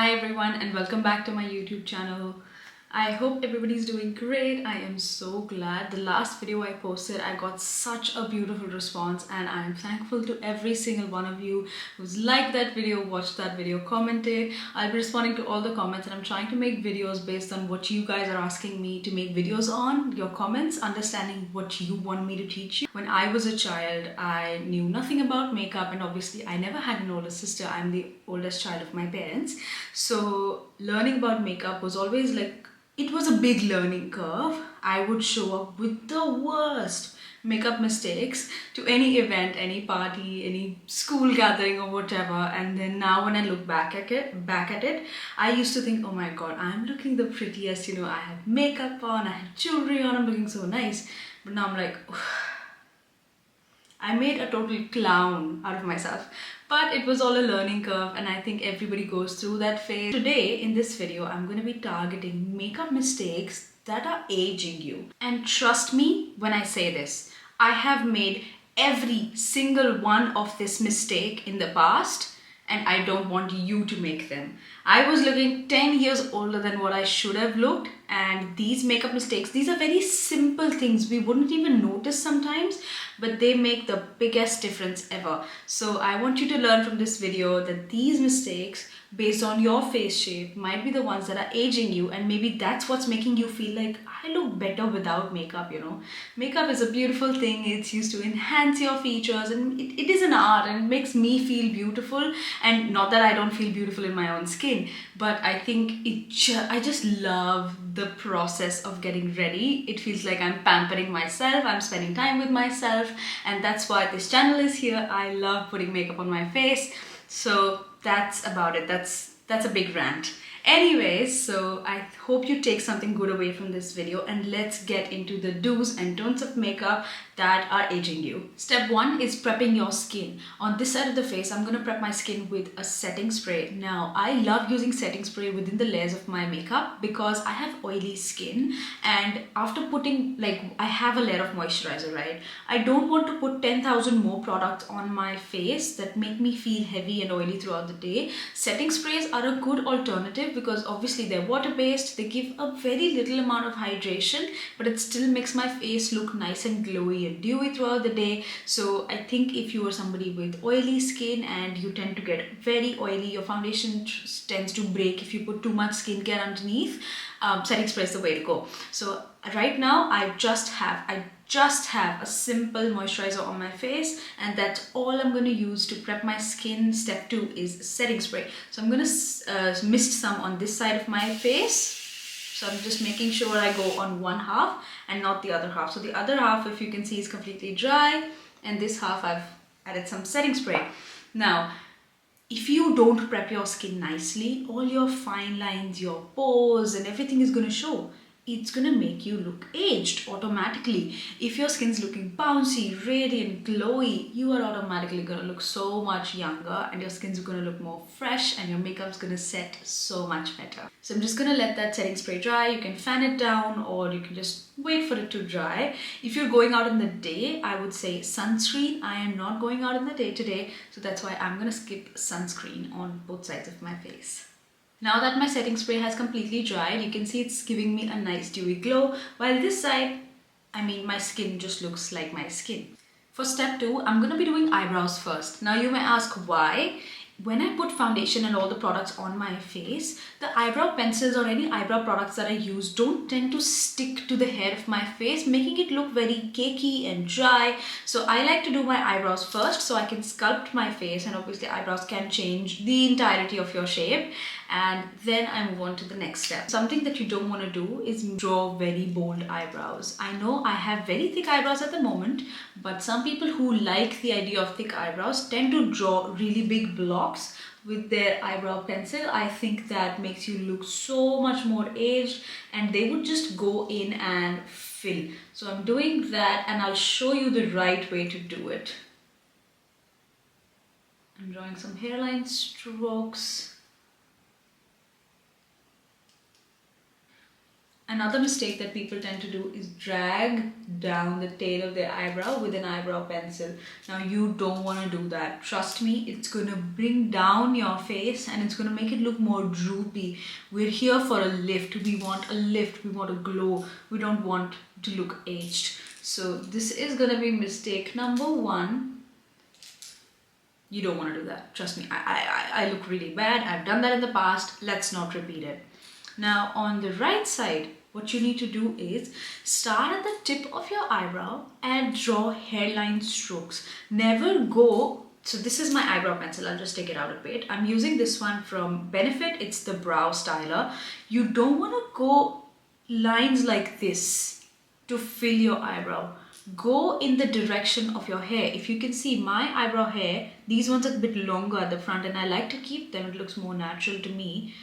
Hi everyone and welcome back to my YouTube channel. I hope everybody's doing great. I am so glad. The last video I posted, I got such a beautiful response and I'm thankful to every single one of you who's liked that video, watched that video, commented. I'll be responding to all the comments and I'm trying to make videos based on what you guys are asking me to make videos on, your comments, understanding what you want me to teach you. When I was a child, I knew nothing about makeup and obviously I never had an older sister. I'm the oldest child of my parents. So learning about makeup was always like, it was a big learning curve. I would show up with the worst makeup mistakes to any event, any party, any school gathering or whatever. And then now when I look back at it, I used to think, oh my god, I'm looking the prettiest, I have makeup on, I have jewelry on, I'm looking so nice. But now I'm like, I made a total clown out of myself. But it was all a learning curve and I think everybody goes through that phase. Today in this video, I'm going to be targeting makeup mistakes that are aging you. And trust me when I say this, I have made every single one of this mistake in the past and I don't want you to make them. I was looking 10 years older than what I should have looked, and these makeup mistakes, these are very simple things we wouldn't even notice sometimes, but they make the biggest difference ever. So I want you to learn from this video that these mistakes based on your face shape might be the ones that are aging you, and maybe that's what's making you feel like I look better without makeup. Makeup is a beautiful thing. It's used to enhance your features and it is an art and it makes me feel beautiful, and not that I don't feel beautiful in my own skin, but I think I just love the process of getting ready. It feels like I'm pampering myself, I'm spending time with myself, and that's why this channel is here. I love putting makeup on my face. So that's about it. That's a big rant. Anyways, so I hope you take something good away from this video, and let's get into the do's and don'ts of makeup that are aging you. Step 1 is prepping your skin. On this side of the face, I'm going to prep my skin with a setting spray. Now, I love using setting spray within the layers of my makeup because I have oily skin, and after putting, I have a layer of moisturizer, right? I don't want to put 10,000 more products on my face that make me feel heavy and oily throughout the day. Setting sprays are a good alternative because obviously they're water-based, they give a very little amount of hydration, but it still makes my face look nice and glowy and dewy throughout the day. So I think if you are somebody with oily skin and you tend to get very oily, your foundation tends to break if you put too much skincare underneath, setting spray is the way to go. So right now I just have a simple moisturizer on my face, and that's all I'm going to use to prep my skin. Step 2 is setting spray. So I'm going to mist some on this side of my face. So I'm just making sure I go on one half and not the other half. So the other half, if you can see, is completely dry, and this half I've added some setting spray. Now, if you don't prep your skin nicely, all your fine lines, your pores and everything is going to show. It's going to make you look aged automatically. If your skin's looking bouncy, radiant, glowy, you are automatically going to look so much younger, and your skin's going to look more fresh, and your makeup's going to set so much better. So I'm just going to let that setting spray dry. You can fan it down or you can just wait for it to dry. If you're going out in the day, I would say sunscreen. I am not going out in the day today, so that's why I'm going to skip sunscreen on both sides of my face. Now that my setting spray has completely dried, you can see it's giving me a nice dewy glow, while this side, my skin just looks like my skin. For step 2, I'm going to be doing eyebrows first. Now you may ask why. When I put foundation and all the products on my face, the eyebrow pencils or any eyebrow products that I use don't tend to stick to the hair of my face, making it look very cakey and dry. So I like to do my eyebrows first so I can sculpt my face, and obviously eyebrows can change the entirety of your shape, and then I move on to the next step. Something that you don't want to do is draw very bold eyebrows. I know I have very thick eyebrows at the moment, but some people who like the idea of thick eyebrows tend to draw really big blocks with their eyebrow pencil. I think that makes you look so much more aged, and they would just go in and fill. So I'm doing that, and I'll show you the right way to do it. I'm drawing some hairline strokes. Another mistake that people tend to do is drag down the tail of their eyebrow with an eyebrow pencil. Now you don't want to do that. Trust me, it's going to bring down your face and it's going to make it look more droopy. We're here for a lift. We want a lift. We want a glow. We don't want to look aged. So this is going to be mistake number 1. You don't want to do that. Trust me, I look really bad. I've done that in the past. Let's not repeat it. Now on the right side, what you need to do is start at the tip of your eyebrow and draw hairline strokes. Never go, so this is my eyebrow pencil, I'll just take it out a bit. I'm using this one from Benefit, it's the Brow Styler. You don't want to go lines like this to fill your eyebrow. Go in the direction of your hair. If you can see my eyebrow hair, these ones are a bit longer at the front and I like to keep them, it looks more natural to me.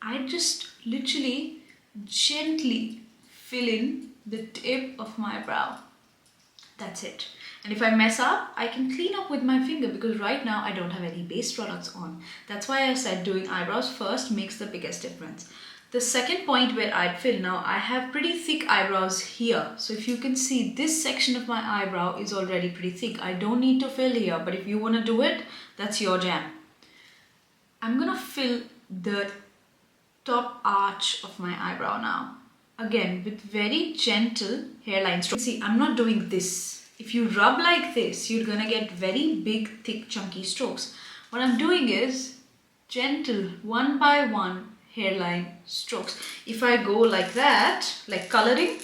I just literally gently fill in the tip of my brow. That's it. And if I mess up, I can clean up with my finger because right now I don't have any base products on. That's why I said doing eyebrows first makes the biggest difference. The second point where I'd fill, now I have pretty thick eyebrows here. So if you can see, this section of my eyebrow is already pretty thick. I don't need to fill here, but if you want to do it, that's your jam. I'm gonna fill the top arch of my eyebrow now. Again, with very gentle hairline strokes. See, I'm not doing this. If you rub like this, you're gonna get very big, thick, chunky strokes. What I'm doing is gentle, one by one hairline strokes. If I go like that, like coloring,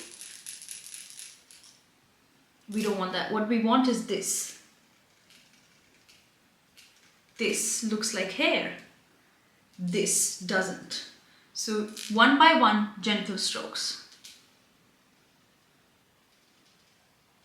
we don't want that. What we want is this. This looks like hair. This doesn't. So one by one, gentle strokes.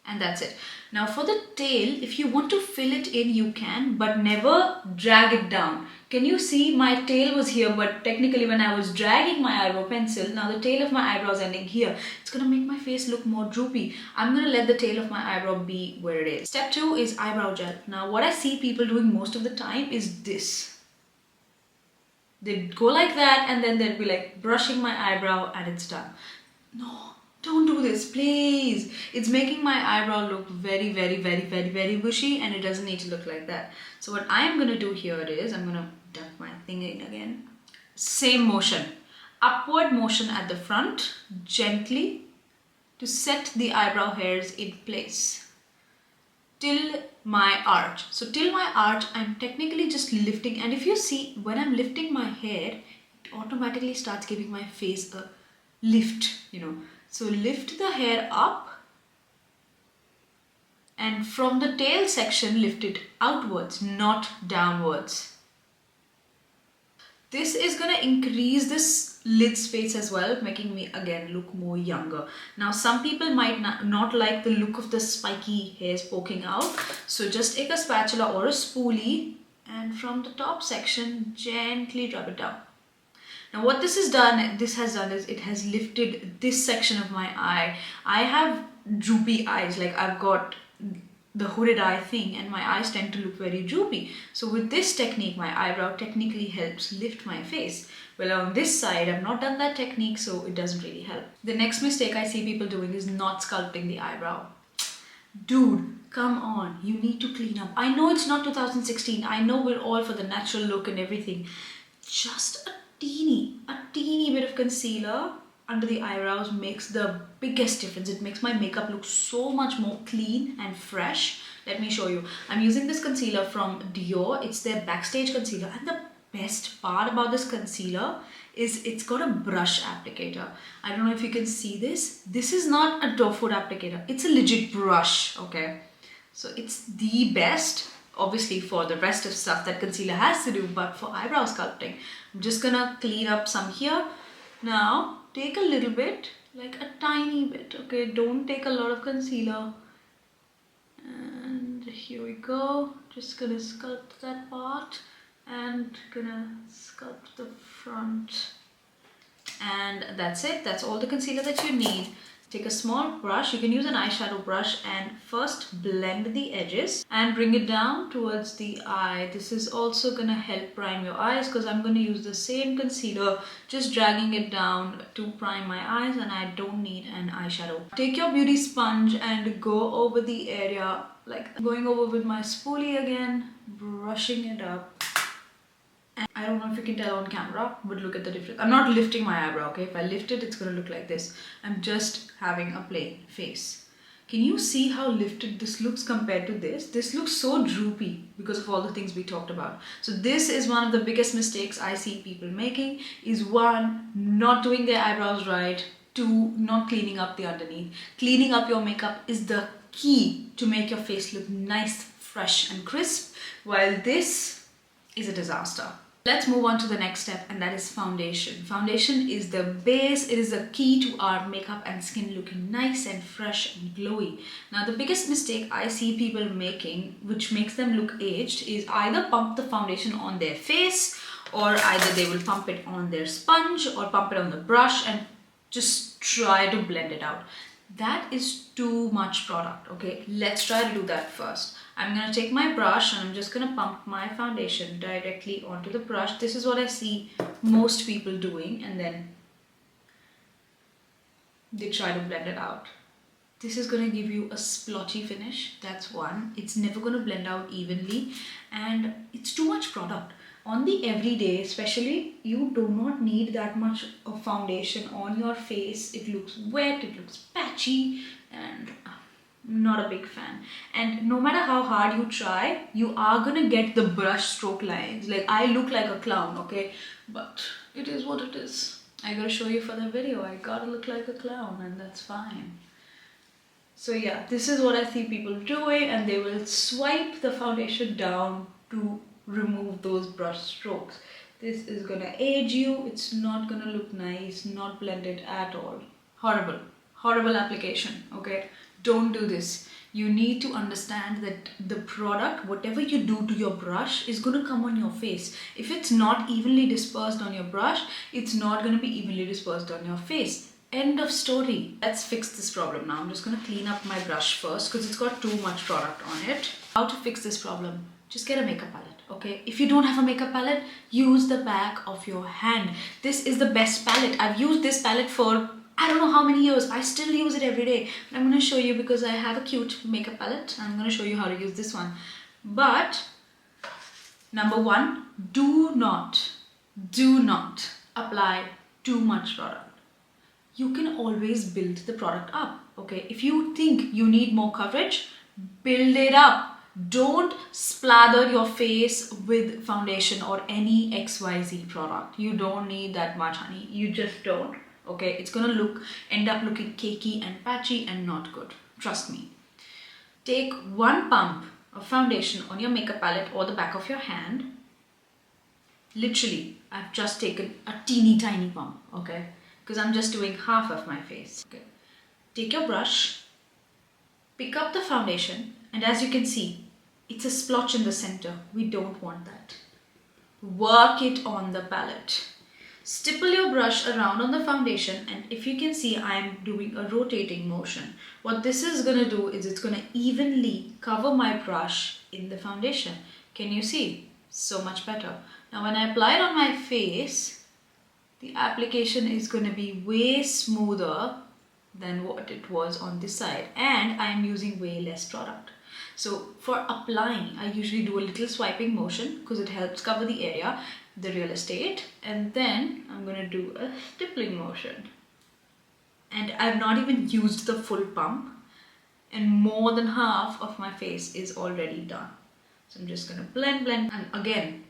And that's it. Now for the tail, if you want to fill it in, you can, but never drag it down. Can you see my tail was here, but technically when I was dragging my eyebrow pencil, now the tail of my eyebrow is ending here. It's going to make my face look more droopy. I'm going to let the tail of my eyebrow be where it is. Step 2 is eyebrow gel. Now what I see people doing most of the time is this. They'd go like that and then they'd be like brushing my eyebrow and it's done. No, don't do this, please. It's making my eyebrow look very, very, very, very, very bushy and it doesn't need to look like that. So what I'm going to do here is, I'm going to dump my thing in again. Same motion. Upward motion at the front, gently, to set the eyebrow hairs in place. Till my arch. So till my arch, I'm technically just lifting, and if you see, when I'm lifting my hair, it automatically starts giving my face a lift, you know. So lift the hair up and from the tail section lift it outwards, not downwards. This is going to increase this lid space as well, making me again look more younger. Now some people might not like the look of the spiky hairs poking out. So just take a spatula or a spoolie and from the top section gently rub it down. Now what this has done is it has lifted this section of my eye. I have droopy eyes, like I've got the hooded eye thing and my eyes tend to look very droopy. So with this technique, my eyebrow technically helps lift my face. Well, on this side, I've not done that technique, so it doesn't really help. The next mistake I see people doing is not sculpting the eyebrow. Dude, come on, you need to clean up. I know it's not 2016. I know we're all for the natural look and everything. Just a teeny bit of concealer under the eyebrows makes the biggest difference. It makes my makeup look so much more clean and fresh. Let me show you. I'm using this concealer from Dior. It's their Backstage concealer, and the best part about this concealer is it's got a brush applicator. I don't know if you can see this. This is not a doe foot applicator. It's a legit brush, okay? So it's the best, obviously, for the rest of stuff that concealer has to do, but for eyebrow sculpting, I'm just gonna clean up some here. Now, take a little bit, like a tiny bit, okay? Don't take a lot of concealer. And here we go. Just gonna sculpt that part and gonna sculpt the front. And that's it. That's all the concealer that you need. Take a small brush, you can use an eyeshadow brush, and first blend the edges and bring it down towards the eye. This is also going to help prime your eyes because I'm going to use the same concealer, just dragging it down to prime my eyes, and I don't need an eyeshadow. Take your beauty sponge and go over the area, like I'm going over with my spoolie again, brushing it up. And I don't know if you can tell on camera, but look at the difference. I'm not lifting my eyebrow, okay? If I lift it, it's going to look like this. I'm just having a plain face. Can you see how lifted this looks compared to this? This looks so droopy because of all the things we talked about. So this is one of the biggest mistakes I see people making, is one, not doing their eyebrows right, two, not cleaning up the underneath. Cleaning up your makeup is the key to make your face look nice, fresh and crisp, while this is a disaster. Let's move on to the next step, and that is foundation. Foundation is the base, it is the key to our makeup and skin looking nice and fresh and glowy. Now the biggest mistake I see people making, which makes them look aged, is either pump the foundation on their face, or either they will pump it on their sponge or pump it on the brush and just try to blend it out. That is too much product, okay? Let's try to do that first. I'm going to take my brush and I'm just going to pump my foundation directly onto the brush. This is what I see most people doing, and then they try to blend it out. This is going to give you a splotchy finish, that's one. It's never going to blend out evenly, and it's too much product. On the everyday especially, you do not need that much of foundation on your face. It looks wet, it looks patchy, and I'm not a big fan. And no matter how hard you try, you are gonna get the brush stroke lines. Like, I look like a clown, okay? But it is what it is. I gotta show you for the video. I gotta look like a clown, and that's fine. So yeah, this is what I see people doing, and they will swipe the foundation down to remove those brush strokes. This is gonna age you. It's not gonna look nice, not blended at all. Horrible, horrible application, okay? Don't do this. You need to understand that the product, whatever you do to your brush, is gonna come on your face. If it's not evenly dispersed on your brush, it's not gonna be evenly dispersed on your face. End of story. Let's fix this problem now. I'm just gonna clean up my brush first because it's got too much product on it. How to fix this problem? Just get a makeup palette, okay? If you don't have a makeup palette, use the back of your hand. This is the best palette. I've used this palette for I don't know how many years. I still use it every day. But I'm going to show you because I have a cute makeup palette. I'm going to show you how to use this one. But number one, do not apply too much product. You can always build the product up, okay? If you think you need more coverage, build it up. Don't splather your face with foundation or any XYZ product. You don't need that much, honey. You just don't. Okay, it's gonna end up looking cakey and patchy and not good. Trust me. Take one pump of foundation on your makeup palette or the back of your hand. Literally, I've just taken a teeny tiny pump, okay? Because I'm just doing half of my face. Okay. Take your brush, pick up the foundation, and as you can see, it's a splotch in the center. We don't want that. Work it on the palette. Stipple your brush around on the foundation, and if you can see, I'm doing a rotating motion. What this is going to do is it's going to evenly cover my brush in the foundation. Can you see? So much better. Now when I apply it on my face, the application is going to be way smoother than what it was on this side, and I am using way less product. So for applying, I usually do a little swiping motion because it helps cover the area, the real estate, and then I'm going to do a stippling motion. And I've not even used the full pump, and more than half of my face is already done. So I'm just going to blend, and again,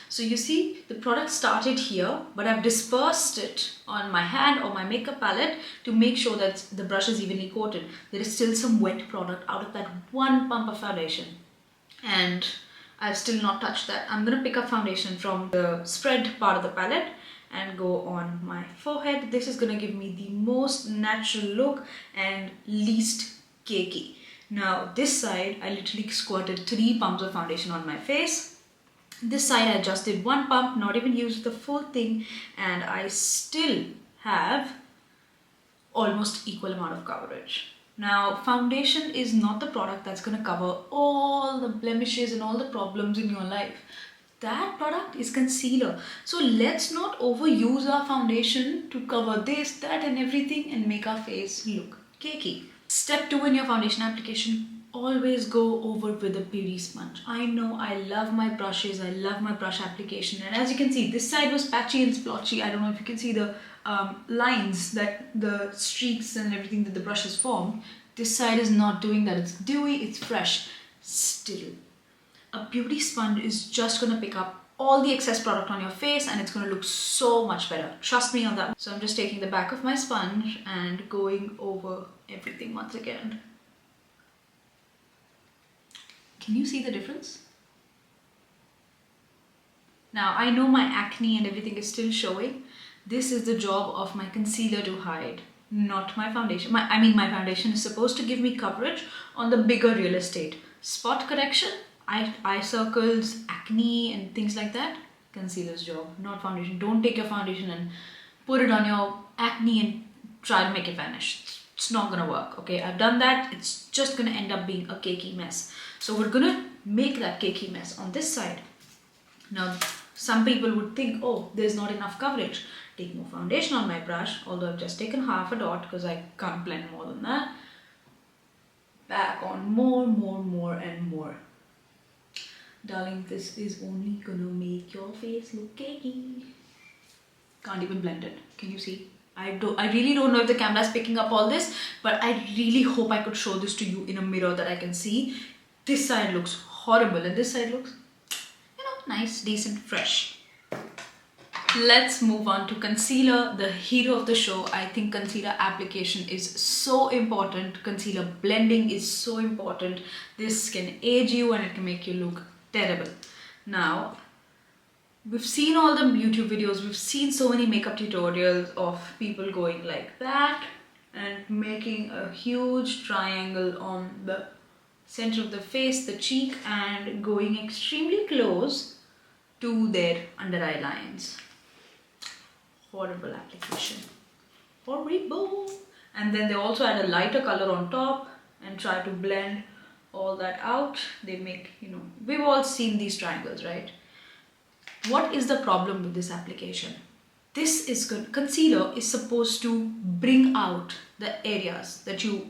so you see the product started here, but I've dispersed it on my hand or my makeup palette to make sure that the brush is evenly coated. There is still some wet product out of that one pump of foundation, and I've still not touched that. I'm going to pick up foundation from the spread part of the palette and go on my forehead. This is going to give me the most natural look and least cakey. Now this side, I literally squirted 3 pumps of foundation on my face. This side, I just did 1 pump, not even used the full thing, and I still have almost equal amount of coverage. Now, foundation is not the product that's going to cover all the blemishes and all the problems in your life. That product is concealer. So let's not overuse our foundation to cover this, that and everything and make our face look cakey. Step 2 in your foundation application, always go over with a beauty sponge. I know I love my brushes, I love my brush application, and as you can see, this side was patchy and splotchy. I don't know if you can see the lines, that the streaks and everything that the brush has formed. This side is not doing that. It's dewy, it's fresh. Still, a beauty sponge is just going to pick up all the excess product on your face and it's going to look so much better. Trust me on that. So I'm just taking the back of my sponge and going over everything once again. Can you see the difference? Now I know my acne and everything is still showing. This is the job of my concealer to hide, not my foundation. My foundation is supposed to give me coverage on the bigger real estate. Spot correction, eye circles, acne and things like that, concealer's job, not foundation. Don't take your foundation and put it on your acne and try to make it vanish. It's not gonna work, okay? I've done that. It's just gonna end up being a cakey mess. So we're gonna make that cakey mess on this side. Now, some people would think, oh, there's not enough coverage. Take more foundation on my brush, although I've just taken half a dot because I can't blend more than that. Back on more and more. Darling, this is only gonna make your face look cakey. Can't even blend it. Can you see? I really don't know if the camera is picking up all this, but I really hope I could show this to you in a mirror that I can see. This side looks horrible and this side looks, nice, decent, fresh. Let's move on to concealer, the hero of the show. I think concealer application is so important. Concealer blending is so important. This can age you and it can make you look terrible. Now, we've seen all the YouTube videos, we've seen so many makeup tutorials of people going like that and making a huge triangle on the center of the face, the cheek, and going extremely close to their under eye lines. Horrible application. Horrible. And then they also add a lighter color on top and try to blend all that out. They make, we've all seen these triangles, right? What is the problem with this application? This is good. Concealer is supposed to bring out the areas that you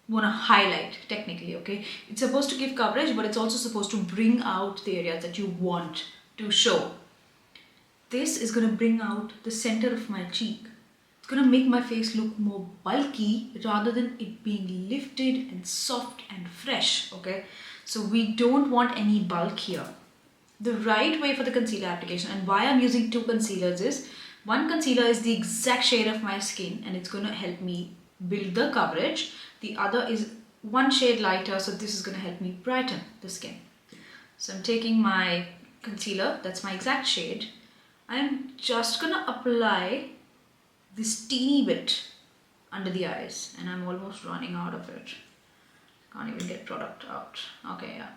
want to highlight technically, okay? It's supposed to give coverage, but it's also supposed to bring out the areas that you want to show. This is going to bring out the center of my cheek. It's going to make my face look more bulky rather than it being lifted and soft and fresh, okay? So we don't want any bulk here. The right way for the concealer application, and why I'm using two concealers, is one concealer is the exact shade of my skin and it's going to help me build the coverage. The other is one shade lighter, so this is going to help me brighten the skin. So I'm taking my concealer, that's my exact shade. I'm just going to apply this teeny bit under the eyes and I'm almost running out of it. Can't even get product out. Okay, yeah.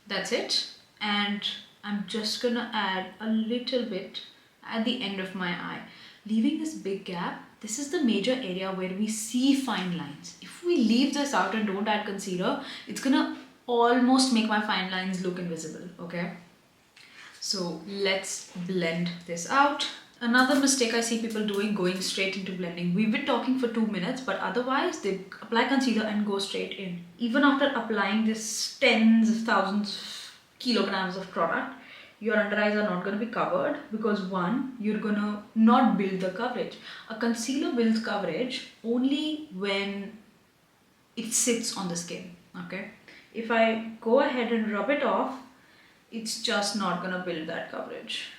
That's it. And I'm just going to add a little bit at the end of my eye, leaving this big gap. This is the major area where we see fine lines. If we leave this out and don't add concealer, it's gonna almost make my fine lines look invisible, okay? So let's blend this out. Another mistake I see people doing, going straight into blending. We've been talking for 2 minutes, but otherwise they apply concealer and go straight in. Even after applying this tens of thousands kilograms of product, your under eyes are not going to be covered because one, you're going to not build the coverage. A concealer builds coverage only when it sits on the skin, okay? If I go ahead and rub it off, it's just not going to build that coverage.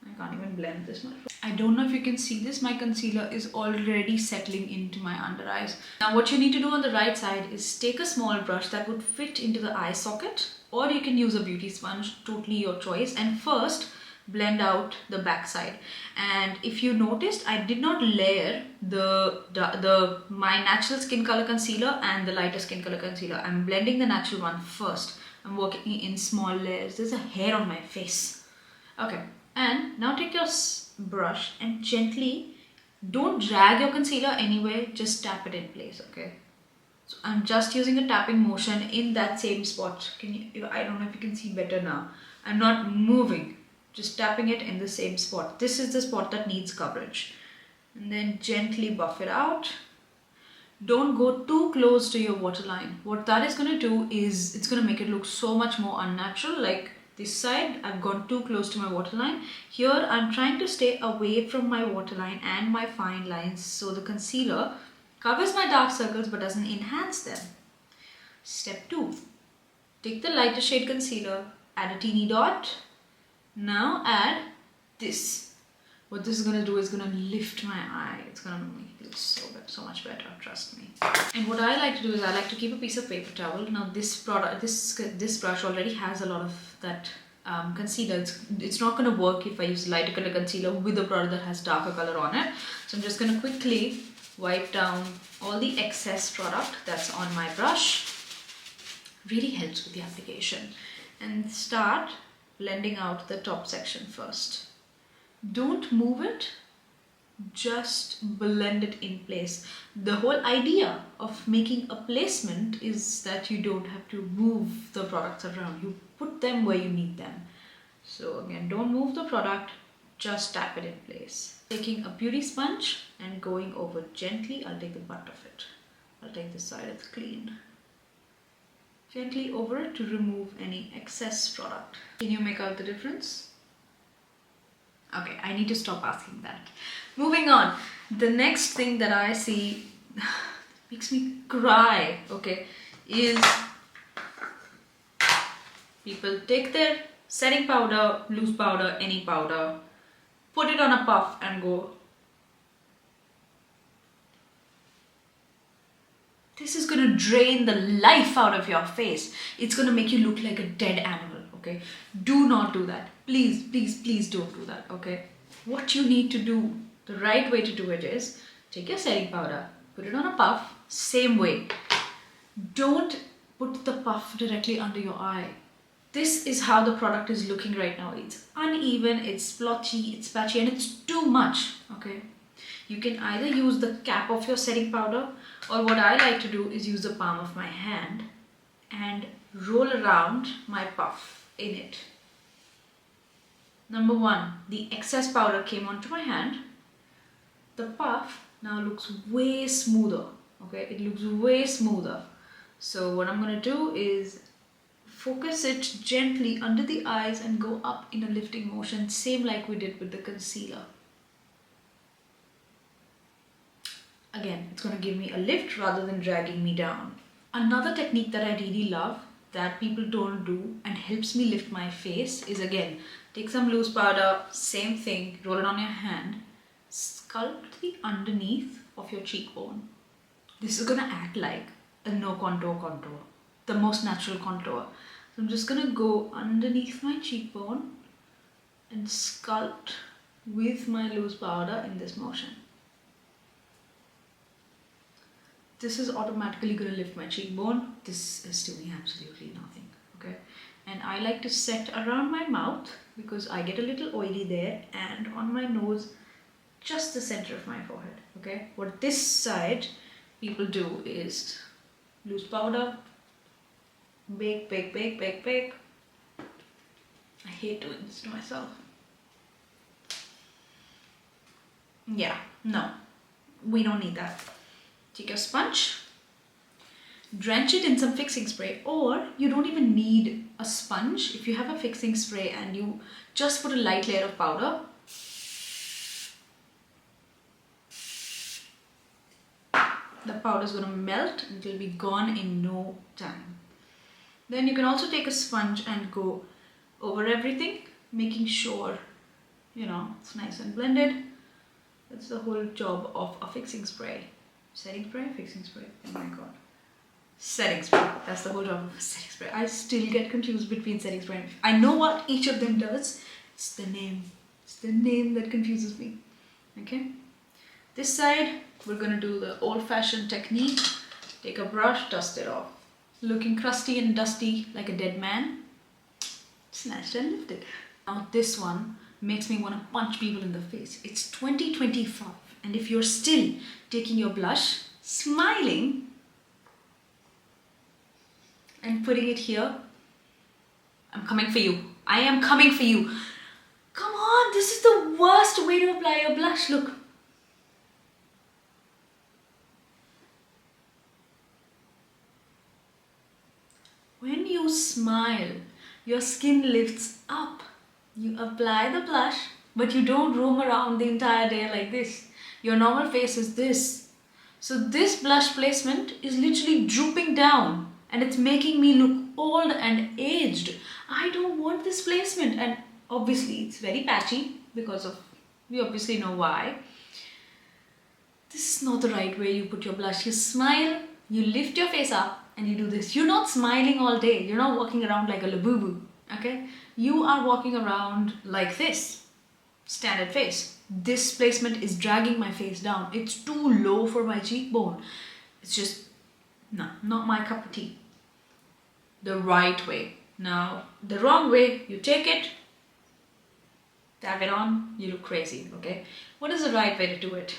I can't even blend this much. I don't know if you can see this, my concealer is already settling into my under eyes. Now what you need to do on the right side is take a small brush that would fit into the eye socket, or you can use a beauty sponge, totally your choice, and first blend out the back side. And if you noticed, I did not layer my natural skin color concealer and the lighter skin color concealer. I'm blending the natural one first. I'm working in small layers. There's a hair on my face. Okay, and now take your brush and gently Don't drag your concealer anywhere, just tap it in place, okay? So I'm just using a tapping motion in that same spot. I don't know if you can see better now. I'm not moving, just tapping it in the same spot. This is the spot that needs coverage. And then gently buff it out. Don't go too close to your waterline. What that is going to do is it's going to make it look so much more unnatural. Like this side, I've gone too close to my waterline. Here, I'm trying to stay away from my waterline and my fine lines so the concealer covers my dark circles but doesn't enhance them. Step 2. Take the lighter shade concealer, add a teeny dot. Now add this. What this is going to do is going to lift my eye. It's going to make it look so much better, trust me. And what I like to do is I like to keep a piece of paper towel. Now this brush already has a lot of that concealer. It's not going to work if I use lighter color concealer with a product that has darker color on it. So I'm just going to quickly wipe down all the excess product that's on my brush. Really helps with the application. And start blending out the top section first. Don't move it, just blend it in place. The whole idea of making a placement is that you don't have to move the products around. You put them where you need them. So again, don't move the product, just tap it in place. Taking a beauty sponge and going over gently. I'll take the butt of it. I'll take this side, it's clean. Gently over it to remove any excess product. Can you make out the difference? Okay, I need to stop asking that. Moving on. The next thing that I see makes me cry, okay, is people take their setting powder, loose powder, any powder, put it on a puff and go. This is going to drain the life out of your face. It's going to make you look like a dead animal, okay? Do not do that. Please, please, please don't do that, okay? What you need to do, the right way to do it is, take your setting powder, put it on a puff, same way. Don't put the puff directly under your eye. This is how the product is looking right now. It's uneven, it's splotchy, it's patchy, and it's too much, okay? You can either use the cap of your setting powder, or what I like to do is use the palm of my hand and roll around my puff in it. Number 1, the excess powder came onto my hand. The puff now looks way smoother, okay? It looks way smoother. So what I'm going to do is focus it gently under the eyes and go up in a lifting motion, same like we did with the concealer. Again, it's going to give me a lift rather than dragging me down. Another technique that I really love that people don't do and helps me lift my face is, again, take some loose powder, same thing, roll it on your hand, sculpt the underneath of your cheekbone. This is going to act like a no contour, the most natural contour. So I'm just going to go underneath my cheekbone and sculpt with my loose powder in this motion. This is automatically going to lift my cheekbone. This is doing absolutely nothing, okay? And I like to set around my mouth because I get a little oily there, and on my nose, just the center of my forehead, okay? What this side people do is loose powder, bake, bake, bake, bake, bake. I hate doing this to myself. Yeah, no, we don't need that. Take your sponge, drench it in some fixing spray, or you don't even need a sponge. If you have a fixing spray and you just put a light layer of powder, the powder is going to melt and it will be gone in no time. Then you can also take a sponge and go over everything, making sure, you know, it's nice and blended. That's the whole job of a fixing spray. Setting spray, fixing spray, oh my god. Setting spray, that's the whole job of a setting spray. I still get confused between setting spray and I know what each of them does. It's the name. It's the name that confuses me. Okay? This side, we're going to do the old-fashioned technique. Take a brush, dust it off. Looking crusty and dusty like a dead man. Snatched and lifted. Now this one makes me want to punch people in the face. It's 2025. And if you're still taking your blush, smiling, and putting it here, I'm coming for you. I am coming for you. Come on, this is the worst way to apply your blush. Look. When you smile, your skin lifts up. You apply the blush, but you don't roam around the entire day like this. Your normal face is this. So this blush placement is literally drooping down and it's making me look old and aged. I don't want this placement, and obviously it's very patchy because of, we obviously know why. This is not the right way you put your blush. You smile, you lift your face up and you do this. You're not smiling all day. You're not walking around like a labubu, okay? You are walking around like this, standard face. This placement is dragging my face down. It's too low for my cheekbone. It's just, no, not my cup of tea. The right way. Now, the wrong way, you take it, tap it on, you look crazy, okay? What is the right way to do it?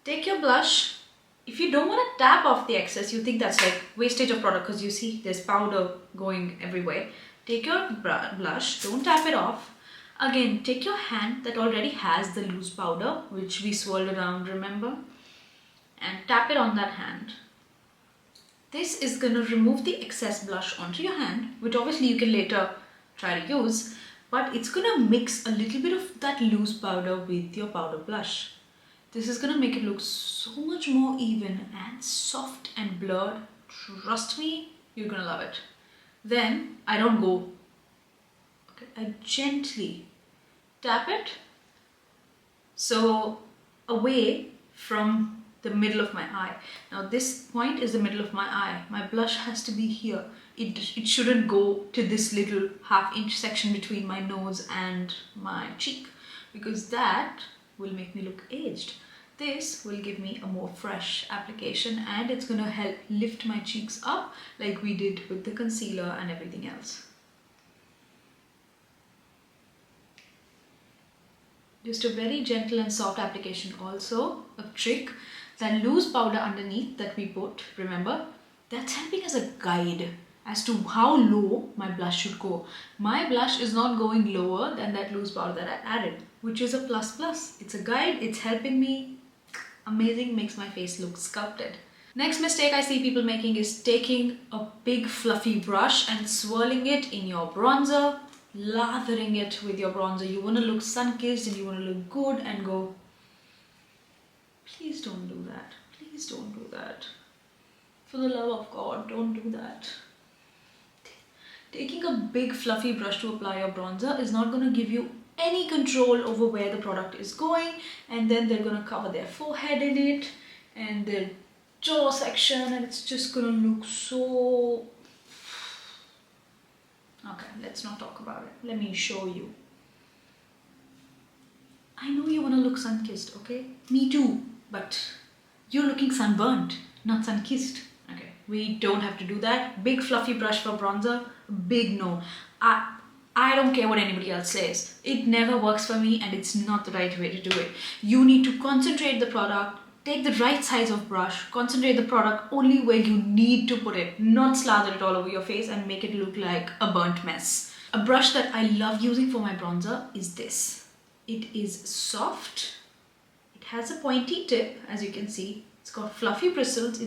Take your blush. If you don't want to tap off the excess, you think that's like wastage of product because you see there's powder going everywhere. Take your blush, don't tap it off. Again, take your hand that already has the loose powder, which we swirled around, remember? And tap it on that hand. This is going to remove the excess blush onto your hand, which obviously you can later try to use, but it's going to mix a little bit of that loose powder with your powder blush. This is going to make it look so much more even and soft and blurred. Trust me, you're going to love it. Then I don't go, okay, I gently tap it so away from the middle of my eye. Now this point is the middle of my eye. My blush has to be here. It shouldn't go to this little half-inch section between my nose and my cheek, because that will make me look aged. This will give me a more fresh application and it's going to help lift my cheeks up like we did with the concealer and everything else. Just a very gentle and soft application. Also a trick, that loose powder underneath that we put, remember, that's helping as a guide as to how low my blush should go. My blush is not going lower than that loose powder that I added, which is a plus plus. It's a guide, it's helping me. Amazing, makes my face look sculpted. Next mistake I see people making is taking a big fluffy brush and swirling it in your bronzer, lathering it with your bronzer. You want to look sun-kissed and you want to look good and go, please don't do that. Please don't do that. For the love of God, don't do that. Taking a big fluffy brush to apply your bronzer is not going to give you any control over where the product is going, and then they're going to cover their forehead in it and their jaw section, and it's just going to look so... Okay, let's not talk about it. Let me show you. I know you want to look sun-kissed, okay? Me too, but you're looking sunburnt, not sun-kissed. Okay, we don't have to do that. Big fluffy brush for bronzer, big no. I don't care what anybody else says. It never works for me and it's not the right way to do it. You need to concentrate the product, take the right size of brush, concentrate the product only where you need to put it, not slather it all over your face and make it look like a burnt mess. A brush that I love using for my bronzer is this. It is soft. It has a pointy tip, as you can see. It's got fluffy bristles.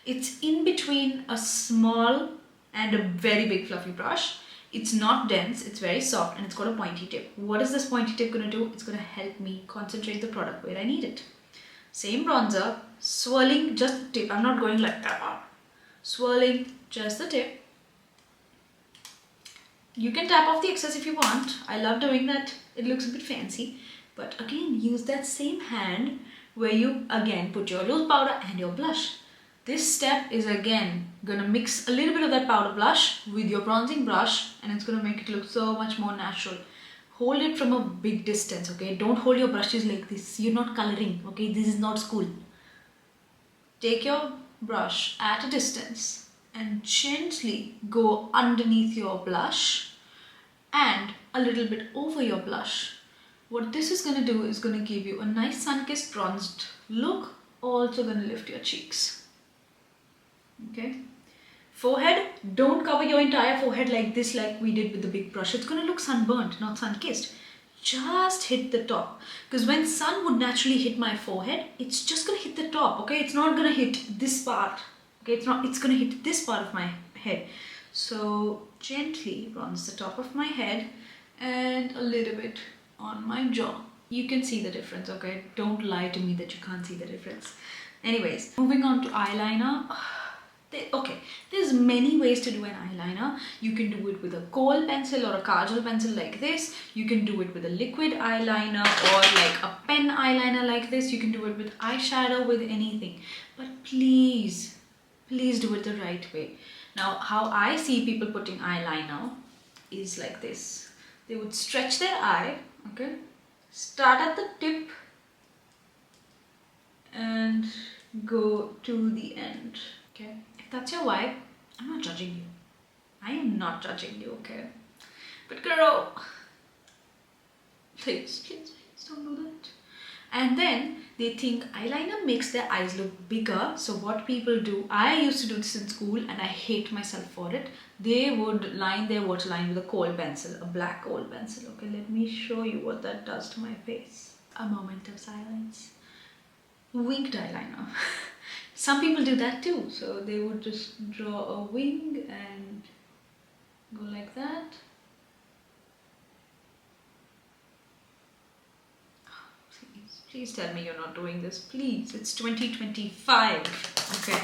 It's in between a small and a very big fluffy brush. It's not dense, it's very soft, and it's got a pointy tip. What is this pointy tip going to do? It's going to help me concentrate the product where I need it. Same bronzer, swirling just the tip. I'm not going like that. Swirling just the tip. You can tap off the excess if you want. I love doing that. It looks a bit fancy. But again, use that same hand where you again put your loose powder and your blush. This step is again going to mix a little bit of that powder blush with your bronzing brush, and it's going to make it look so much more natural. Hold it from a big distance, okay? Don't hold your brushes like this. You're not coloring, okay? This is not school. Take your brush at a distance and gently go underneath your blush and a little bit over your blush. What this is going to do is going to give you a nice sun-kissed bronzed look, also going to lift your cheeks. Okay. Forehead, don't cover your entire forehead like this, like we did with the big brush. It's going to look sunburnt, not sun-kissed. Just hit the top, because when sun would naturally hit my forehead, it's just going to hit the top. Okay, it's not going to hit this part. Okay, it's going to hit this part of my head. So gently bronze the top of my head and a little bit on my jaw. You can see the difference. Okay, don't lie to me that you can't see the difference. Anyways, moving on to eyeliner. Okay, there's many ways to do an eyeliner. You can do it with a kohl pencil or a kajal pencil like this. You can do it with a liquid eyeliner or like a pen eyeliner like this. You can do it with eyeshadow, with anything. But please, please do it the right way. Now, how I see people putting eyeliner is like this. They would stretch their eye, okay? Start at the tip and go to the end, okay? If that's your vibe, I'm not judging you. I am not judging you, okay? But girl, please don't do that. And then they think eyeliner makes their eyes look bigger. So what people do, I used to do this in school and I hate myself for it. They would line their waterline with a kohl pencil, a black kohl pencil. Okay, let me show you what that does to my face. A moment of silence. Winged eyeliner. Some people do that too. So they would just draw a wing and go like that. Please tell me you're not doing this. Please, it's 2025. Okay.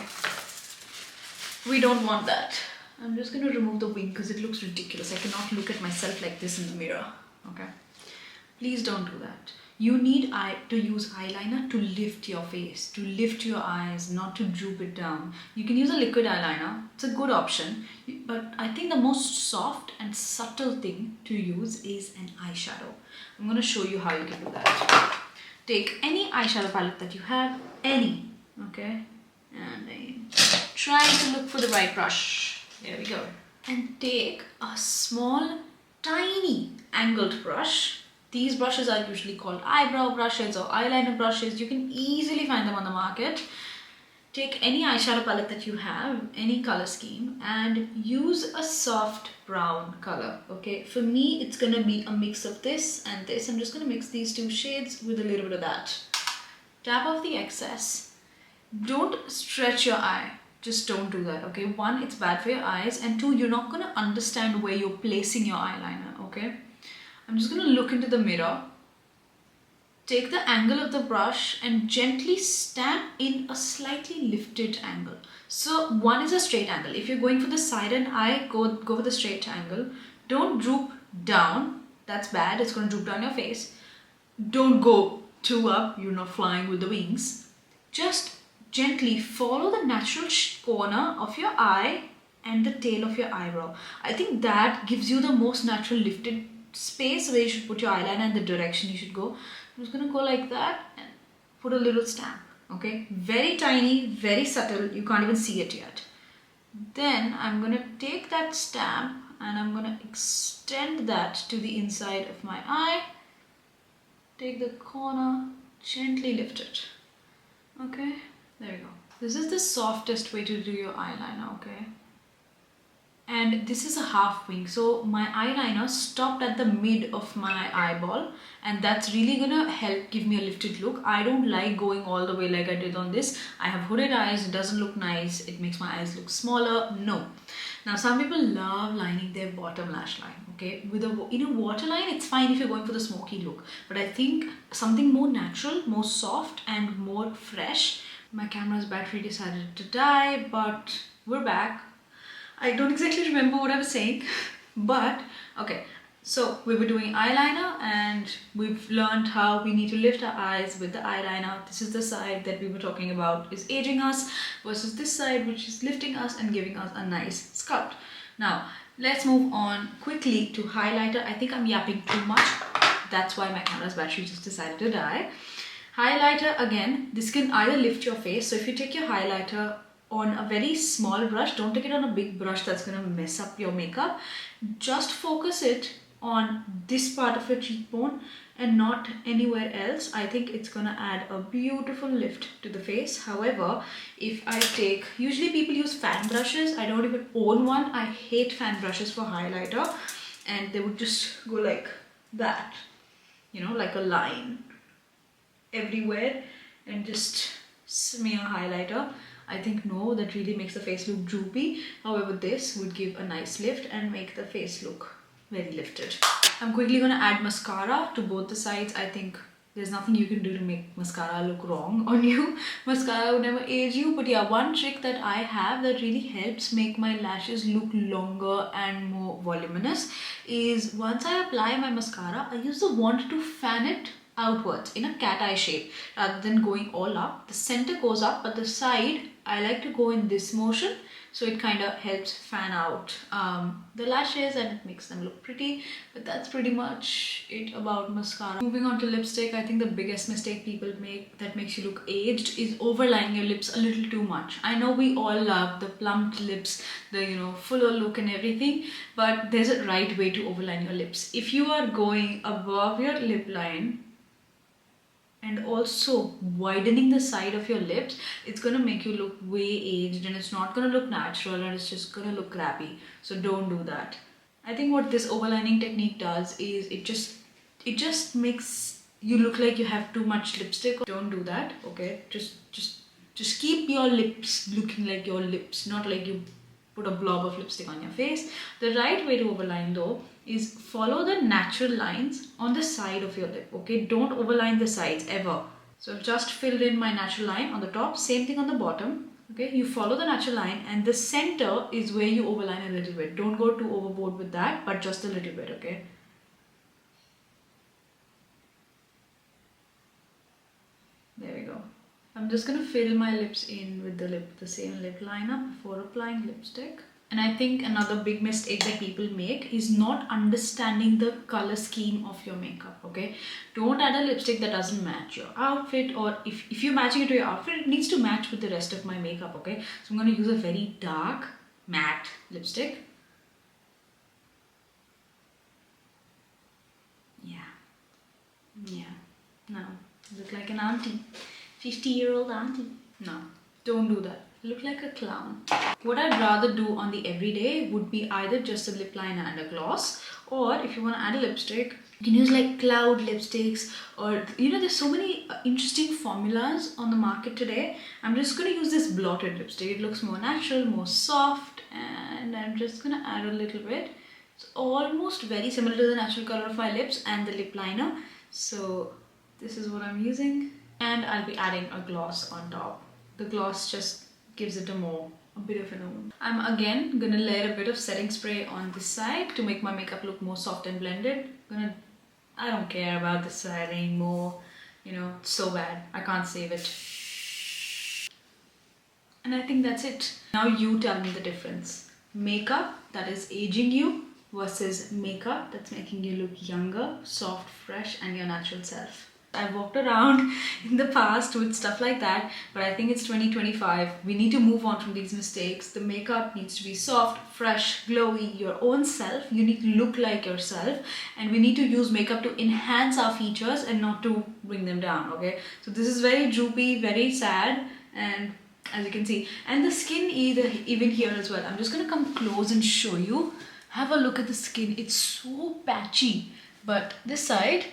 We don't want that. I'm just going to remove the wing because it looks ridiculous. I cannot look at myself like this in the mirror. Okay. Please don't do that. You need to use eyeliner to lift your face, to lift your eyes, not to droop it down. You can use a liquid eyeliner. It's a good option. But I think the most soft and subtle thing to use is an eyeshadow. I'm going to show you how you can do that. Take any eyeshadow palette that you have, any, okay? And I'm trying to look for the right brush. There we go. And take a small, tiny angled brush. These brushes are usually called eyebrow brushes or eyeliner brushes. You can easily find them on the market. Take any eyeshadow palette that you have, any color scheme, and use a soft brown color, okay? For me, it's gonna be a mix of this and this. I'm just gonna mix these two shades with a little bit of that. Tap off the excess. Don't stretch your eye. Just don't do that, okay? One, it's bad for your eyes, and two, you're not gonna understand where you're placing your eyeliner, okay? I'm just gonna look into the mirror. Take the angle of the brush and gently stamp in a slightly lifted angle. So one is a straight angle. If you're going for the side and eye, go for the straight angle. Don't droop down. That's bad. It's going to droop down your face. Don't go too up. You're not flying with the wings. Just gently follow the natural corner of your eye and the tail of your eyebrow. I think that gives you the most natural lifted space where you should put your eyeliner and the direction you should go. I'm just going to go like that and put a little stamp, okay? Very tiny, very subtle, you can't even see it yet. Then I'm going to take that stamp and I'm going to extend that to the inside of my eye. Take the corner, gently lift it, okay? There we go. This is the softest way to do your eyeliner, okay? And this is a half wing, so my eyeliner stopped at the mid of my eyeball, and that's really gonna help give me a lifted look. I don't like going all the way like I did on this. I have hooded eyes, it doesn't look nice, it makes my eyes look smaller. No. Now some people love lining their bottom lash line, okay? In a waterline, it's fine if you're going for the smoky look, but I think something more natural, more soft and more fresh. My camera's battery decided to die, but we're back. I don't exactly remember what I was saying, but okay. So we were doing eyeliner and we've learned how we need to lift our eyes with the eyeliner. This is the side that we were talking about is aging us versus this side which is lifting us and giving us a nice sculpt. Now let's move on quickly to highlighter. I think I'm yapping too much. That's why my camera's battery just decided to die. Highlighter, again, this can either lift your face. So if you take your highlighter on a very small brush, don't take it on a big brush that's going to mess up your makeup. Just focus it on this part of your cheekbone and not anywhere else, I think it's gonna add a beautiful lift to the face. However, if I take, usually people use fan brushes. I don't even own one. I hate fan brushes for highlighter, and they would just go like that, you know, like a line everywhere and just smear highlighter. I think no, that really makes the face look droopy. However, this would give a nice lift and make the face look very lifted. I'm quickly gonna add mascara to both the sides. I think there's nothing you can do to make mascara look wrong on you. Mascara would never age you. But yeah, one trick that I have that really helps make my lashes look longer and more voluminous is once I apply my mascara, I use the wand to fan it outwards in a cat eye shape rather than going all up. The center goes up, but the side I like to go in this motion, so it kind of helps fan out the lashes and it makes them look pretty. But that's pretty much it about mascara. Moving on to lipstick, I think the biggest mistake people make that makes you look aged is overlining your lips a little too much. I know we all love the plumped lips, the, you know, fuller look and everything, but there's a right way to overline your lips. If you are going above your lip line and also widening the side of your lips, it's gonna make you look way aged and it's not gonna look natural and it's just gonna look crappy. So don't do that. I think what this overlining technique does is it just makes you look like you have too much lipstick. Don't do that, okay? Just keep your lips looking like your lips, not like you put a blob of lipstick on your face. The right way to overline though is follow the natural lines on the side of your lip, okay? Don't overline the sides ever. So I've just filled in my natural line on the top, same thing on the bottom, okay? You follow the natural line and the center is where you overline a little bit. Don't go too overboard with that, but just a little bit, okay? There we go. I'm just gonna fill my lips in with the same lip liner before applying lipstick. And I think another big mistake that people make is not understanding the color scheme of your makeup, okay? Don't add a lipstick that doesn't match your outfit, or if you're matching it to your outfit, it needs to match with the rest of my makeup, okay? So I'm gonna use a very dark matte lipstick. Yeah, no, look like an auntie, 50-year-old auntie. No, don't do that. Look like a clown. What I'd rather do on the everyday would be either just a lip liner and a gloss, or if you want to add a lipstick, you can use like cloud lipsticks, or you know, there's so many interesting formulas on the market today. I'm just going to use this blotted lipstick. It looks more natural, more soft, and I'm just going to add a little bit. It's almost very similar to the natural color of my lips and the lip liner. So this is what I'm using, and I'll be adding a gloss on top. The gloss just gives it a bit of an oomph. I'm again gonna layer a bit of setting spray on this side to make my makeup look more soft and blended. I don't care about this side anymore. You know, it's so bad. I can't save it. And I think that's it. Now you tell me the difference. Makeup that is aging you versus makeup that's making you look younger, soft, fresh, and your natural self. I've walked around in the past with stuff like that, but I think it's 2025. We need to move on from these mistakes. The makeup needs to be soft, fresh, glowy, your own self. You need to look like yourself, and we need to use makeup to enhance our features and not to bring them down, okay? So this is very droopy, very sad, and as you can see, and the skin even here as well. I'm just gonna come close and show you. Have a look at the skin. It's so patchy, but this side,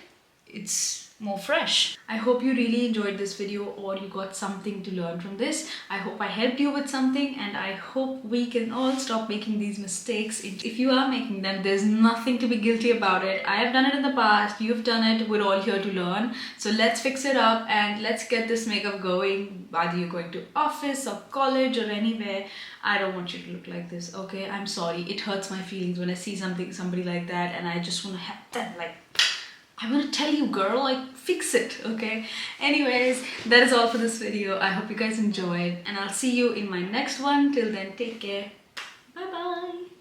it's more fresh. I hope you really enjoyed this video, or you got something to learn from this. I hope I helped you with something, and I hope we can all stop making these mistakes. If you are making them, there's nothing to be guilty about it. I have done it in the past, you've done it, we're all here to learn. So let's fix it up and let's get this makeup going, whether you're going to office or college or anywhere. I don't want you to look like this, okay? I'm sorry, it hurts my feelings when I see somebody like that, and I just want to have that, like, I'm gonna tell you, girl, like, fix it, okay? Anyways, that is all for this video. I hope you guys enjoyed, and I'll see you in my next one. Till then, take care.